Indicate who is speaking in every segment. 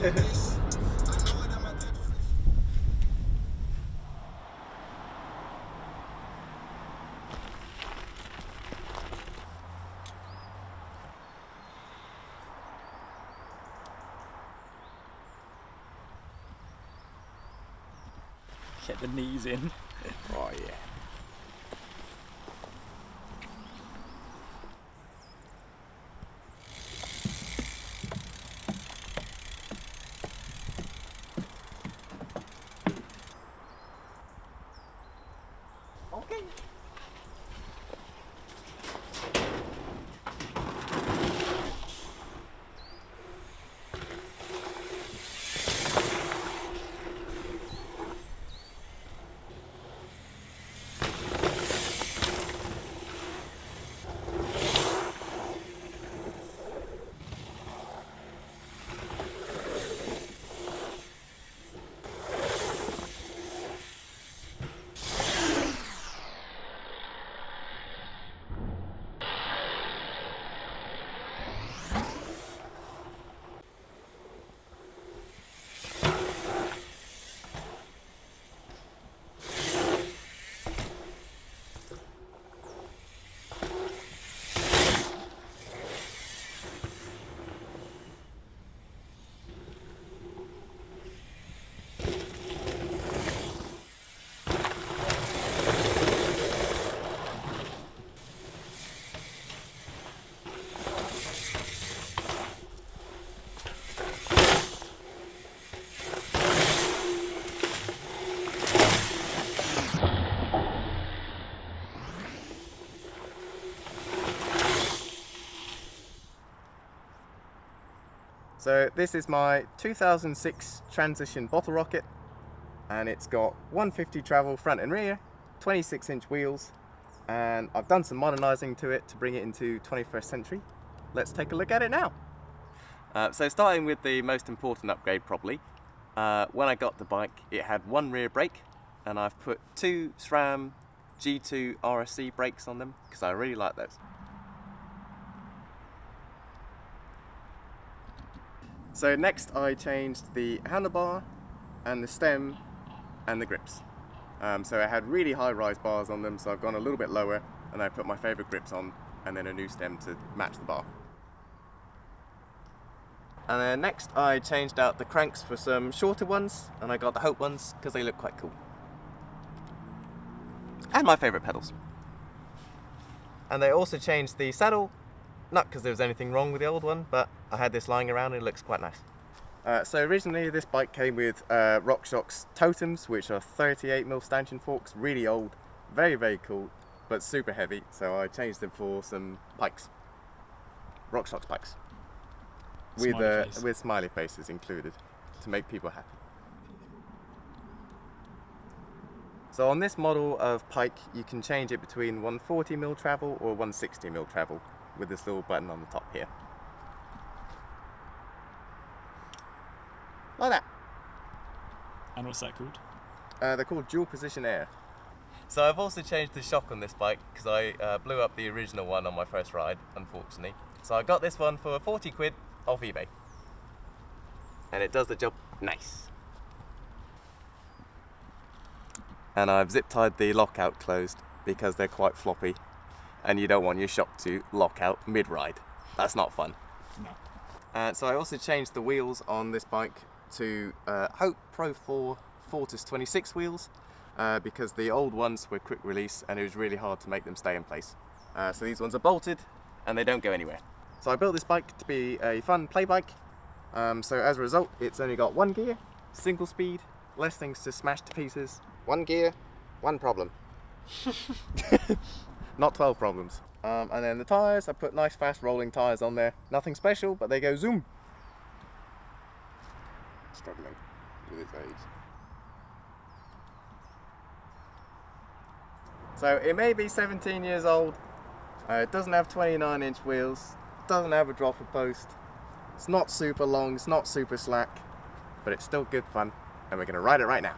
Speaker 1: Get the knees in.
Speaker 2: Oh yeah.
Speaker 1: Okay.
Speaker 2: So this is my 2006 Transition Bottlerocket, and it's got 150 travel front and rear, 26-inch wheels, and I've done some modernising to it to bring it into 21st century. Let's take a look at it now. So starting with the most important upgrade probably, when I got the bike it had one rear brake, and I've put two SRAM G2 RSC brakes on them because I really like those. So next I changed the handlebar and the stem and the grips. So I had really high rise bars on them, so I've gone a little bit lower and I put my favourite grips on and then a new stem to match the bar. And then next I changed out the cranks for some shorter ones, and I got the Hope ones because they look quite cool. And my favourite pedals. And I also changed the saddle, not because there was anything wrong with the old one, but I had this lying around and it looks quite nice. So originally this bike came with RockShox totems, which are 38mm stanchion forks, really old, very very cool, but super heavy, so I changed them for some pikes, RockShox pikes, with smiley faces included, to make people happy. So on this model of pike you can change it between 140mm travel or 160mm travel with this little button on the top here. Like that.
Speaker 1: And what's that called?
Speaker 2: They're called dual position air. So I've also changed the shock on this bike because I blew up the original one on my first ride, unfortunately. So I got this one for 40 quid off eBay. And it does the job nice. And I've zip tied the lockout closed because they're quite floppy and you don't want your shock to lock out mid-ride. That's not fun.
Speaker 1: No.
Speaker 2: So I also changed the wheels on this bike to Hope Pro 4 Fortis 26 wheels because the old ones were quick release and it was really hard to make them stay in place. So these ones are bolted and they don't go anywhere. So I built this bike to be a fun play bike. So as a result, it's only got one gear, single speed, less things to smash to pieces. One gear, one problem. Not 12 problems. And then the tyres, I put nice fast rolling tyres on there. Nothing special, but they go zoom. Struggling with his age. So it may be 17 years old. It doesn't have 29-inch wheels. Doesn't have a dropper post. It's not super long, it's not super slack, but it's still good fun. And we're gonna ride it right now.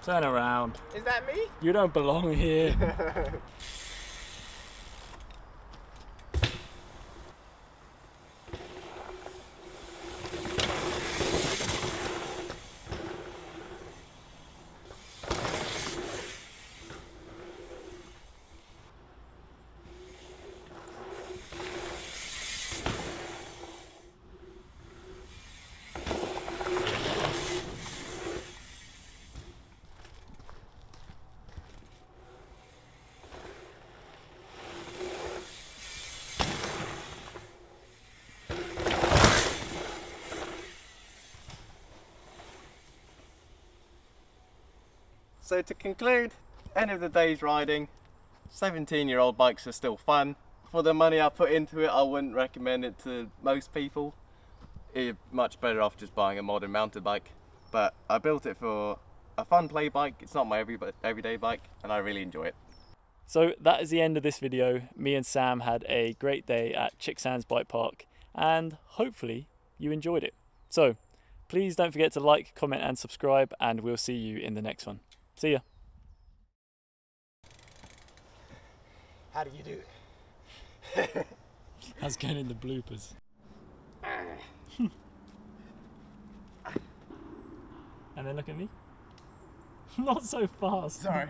Speaker 1: Turn around.
Speaker 2: Is that me?
Speaker 1: You don't belong here.
Speaker 2: So to conclude, end of the day's riding, 17-year-old bikes are still fun. For the money I put into it, I wouldn't recommend it to most people. You're much better off just buying a modern mountain bike. But I built it for a fun play bike. It's not my everyday bike, and I really enjoy it.
Speaker 1: So that is the end of this video. Me and Sam had a great day at Chicksands Bike Park, and hopefully you enjoyed it. So please don't forget to like, comment and subscribe, and we'll see you in the next one. See ya.
Speaker 2: How do you do it?
Speaker 1: That's going in the bloopers. And then look at me. Not so fast.
Speaker 2: Sorry.